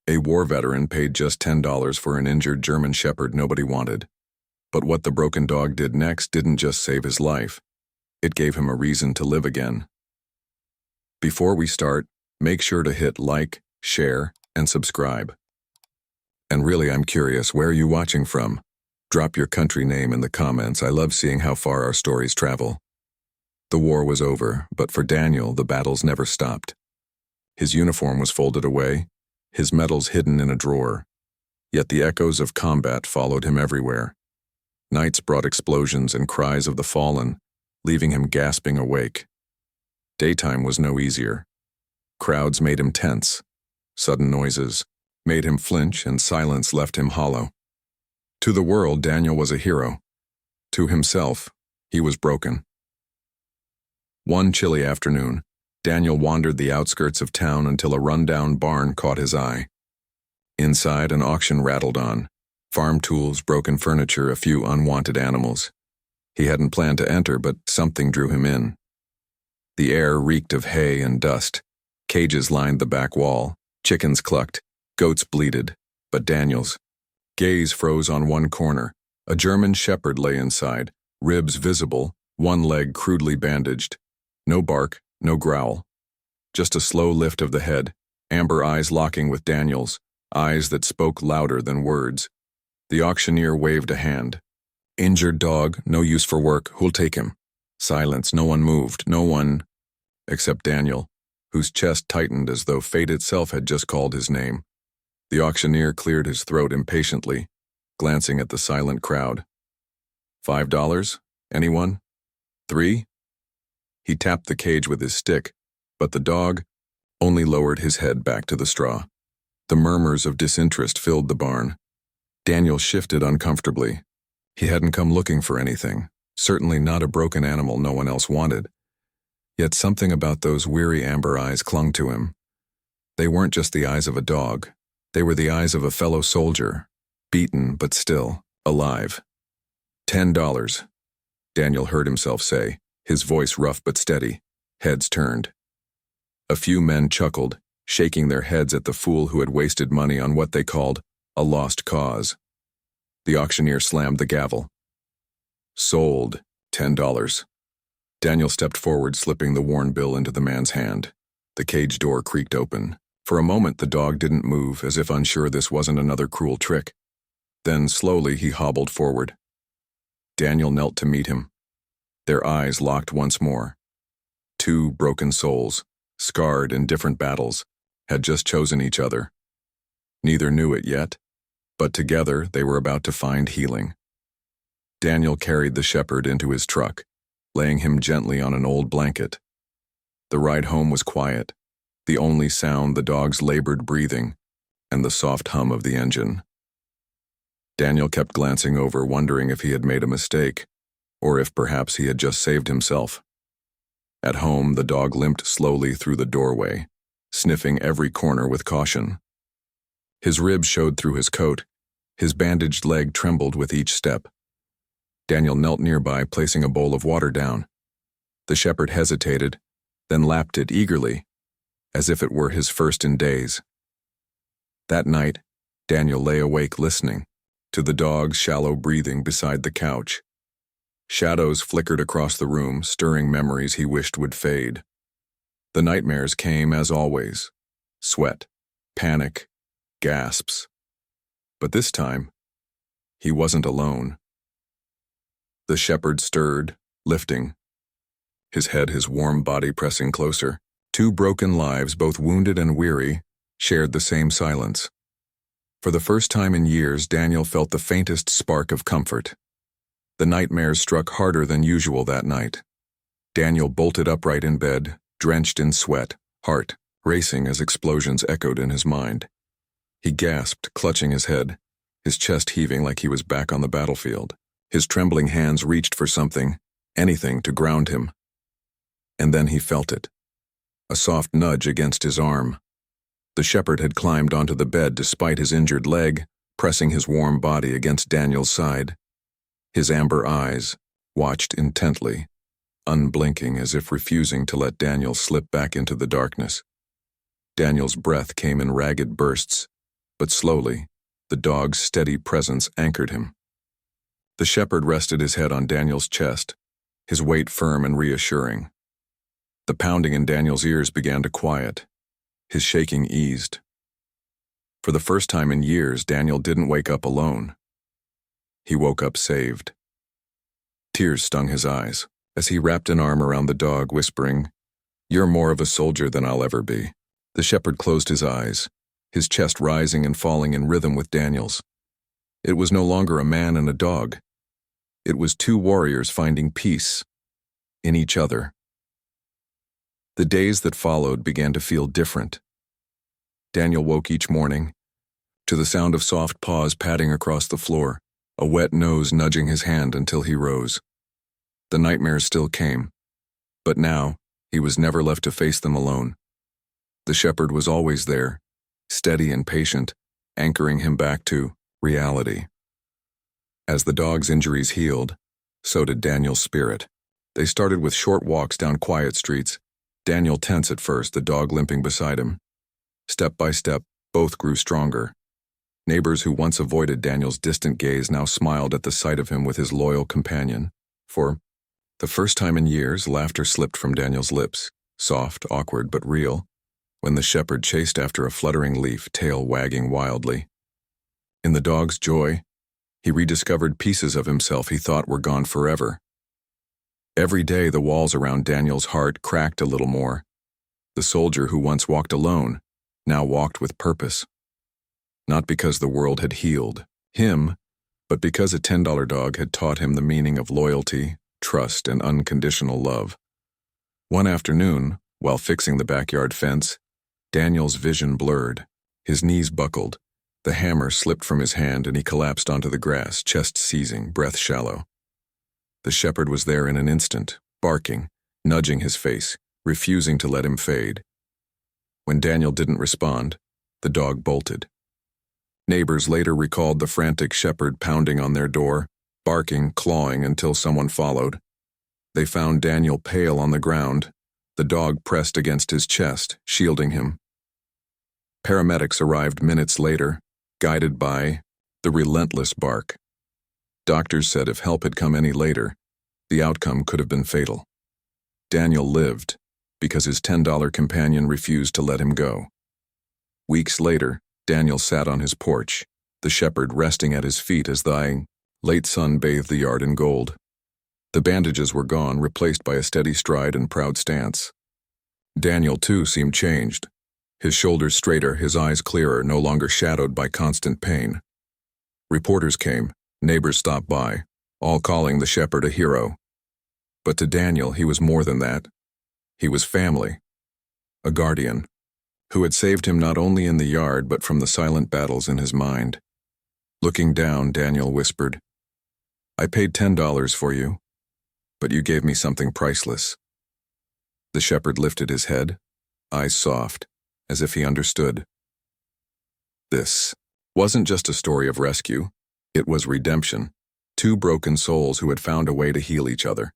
A war veteran paid just $10 for an injured German shepherd nobody wanted. But what the broken dog did next didn't just save his life. It gave him a reason to live again. Before we start, make sure to hit like, share, and subscribe. And really, I'm curious, where are you watching from? Drop your country name in the comments. I love seeing how far our stories travel. The war was over, but for Daniel, the battles never stopped. His uniform was folded away, his medals hidden in a drawer. Yet the echoes of combat followed him everywhere. Nights brought explosions and cries of the fallen, leaving him gasping awake. Daytime was no easier. Crowds made him tense. Sudden noises made him flinch, and silence left him hollow. To the world, Daniel was a hero. To himself, he was broken. One chilly afternoon, Daniel wandered the outskirts of town until a rundown barn caught his eye. Inside, an auction rattled on. Farm tools, broken furniture, a few unwanted animals. He hadn't planned to enter, but something drew him in. The air reeked of hay and dust. Cages lined the back wall. Chickens clucked. Goats bleated. But Daniel's gaze froze on one corner. A German shepherd lay inside, ribs visible, one leg crudely bandaged. No bark, no growl. Just a slow lift of the head, amber eyes locking with Daniel's, eyes that spoke louder than words. The auctioneer waved a hand. Injured dog, no use for work, who'll take him? Silence, no one moved, no one, except Daniel, whose chest tightened as though fate itself had just called his name. The auctioneer cleared his throat impatiently, glancing at the silent crowd. $5? Anyone? 3? He tapped the cage with his stick, but the dog only lowered his head back to the straw. The murmurs of disinterest filled the barn. Daniel shifted uncomfortably. He hadn't come looking for anything, certainly not a broken animal no one else wanted. Yet something about those weary amber eyes clung to him. They weren't just the eyes of a dog. They were the eyes of a fellow soldier, beaten but still alive. $10, Daniel heard himself say, his voice rough but steady, heads turned. A few men chuckled, shaking their heads at the fool who had wasted money on what they called a lost cause. The auctioneer slammed the gavel. Sold, $10. Daniel stepped forward, slipping the worn bill into the man's hand. The cage door creaked open. For a moment, the dog didn't move, as if unsure this wasn't another cruel trick. Then, slowly, he hobbled forward. Daniel knelt to meet him. Their eyes locked once more. Two broken souls, scarred in different battles, had just chosen each other. Neither knew it yet, but together they were about to find healing. Daniel carried the shepherd into his truck, laying him gently on an old blanket. The ride home was quiet, the only sound the dog's labored breathing and the soft hum of the engine. Daniel kept glancing over, wondering if he had made a mistake, or if perhaps he had just saved himself. At home, the dog limped slowly through the doorway, sniffing every corner with caution. His ribs showed through his coat, his bandaged leg trembled with each step. Daniel knelt nearby, placing a bowl of water down. The shepherd hesitated, then lapped it eagerly, as if it were his first in days. That night, Daniel lay awake listening to the dog's shallow breathing beside the couch. Shadows flickered across the room, stirring memories he wished would fade. The nightmares came as always. Sweat, panic, gasps. But this time, he wasn't alone. The shepherd stirred, lifting. His head, his warm body pressing closer. Two broken lives, both wounded and weary, shared the same silence. For the first time in years, Daniel felt the faintest spark of comfort. The nightmares struck harder than usual that night. Daniel bolted upright in bed, drenched in sweat, heart racing as explosions echoed in his mind. He gasped, clutching his head, his chest heaving like he was back on the battlefield. His trembling hands reached for something, anything to ground him. And then he felt it. A soft nudge against his arm. The shepherd had climbed onto the bed despite his injured leg, pressing his warm body against Daniel's side. His amber eyes watched intently, unblinking as if refusing to let Daniel slip back into the darkness. Daniel's breath came in ragged bursts, but slowly, the dog's steady presence anchored him. The shepherd rested his head on Daniel's chest, his weight firm and reassuring. The pounding in Daniel's ears began to quiet. His shaking eased. For the first time in years, Daniel didn't wake up alone. He woke up saved. Tears stung his eyes as he wrapped an arm around the dog, whispering, "You're more of a soldier than I'll ever be." The shepherd closed his eyes, his chest rising and falling in rhythm with Daniel's. It was no longer a man and a dog. It was two warriors finding peace in each other. The days that followed began to feel different. Daniel woke each morning to the sound of soft paws padding across the floor, a wet nose nudging his hand until he rose. The nightmares still came, but now he was never left to face them alone. The shepherd was always there, steady and patient, anchoring him back to reality. As the dog's injuries healed, so did Daniel's spirit. They started with short walks down quiet streets, Daniel tense at first, the dog limping beside him. Step by step, both grew stronger. Neighbors who once avoided Daniel's distant gaze now smiled at the sight of him with his loyal companion. For the first time in years, laughter slipped from Daniel's lips, soft, awkward, but real, when the shepherd chased after a fluttering leaf, tail wagging wildly. In the dog's joy, he rediscovered pieces of himself he thought were gone forever. Every day the walls around Daniel's heart cracked a little more. The soldier who once walked alone now walked with purpose. Not because the world had healed him, but because a $10 dog had taught him the meaning of loyalty, trust, and unconditional love. One afternoon, while fixing the backyard fence, Daniel's vision blurred. His knees buckled. The hammer slipped from his hand and he collapsed onto the grass, chest seizing, breath shallow. The shepherd was there in an instant, barking, nudging his face, refusing to let him fade. When Daniel didn't respond, the dog bolted. Neighbors later recalled the frantic shepherd pounding on their door, barking, clawing until someone followed. They found Daniel pale on the ground, the dog pressed against his chest, shielding him. Paramedics arrived minutes later, guided by the relentless bark. Doctors said if help had come any later, the outcome could have been fatal. Daniel lived because his $10 companion refused to let him go. Weeks later, Daniel sat on his porch, the shepherd resting at his feet as the late sun bathed the yard in gold. The bandages were gone, replaced by a steady stride and proud stance. Daniel, too, seemed changed. His shoulders straighter, his eyes clearer, no longer shadowed by constant pain. Reporters came, neighbors stopped by, all calling the shepherd a hero. But to Daniel, he was more than that. He was family, a guardian, who had saved him not only in the yard but from the silent battles in his mind. Looking down, Daniel whispered, "I paid $10 for you, but you gave me something priceless." The shepherd lifted his head, eyes soft, as if he understood. This wasn't just a story of rescue, it was redemption. Two broken souls who had found a way to heal each other.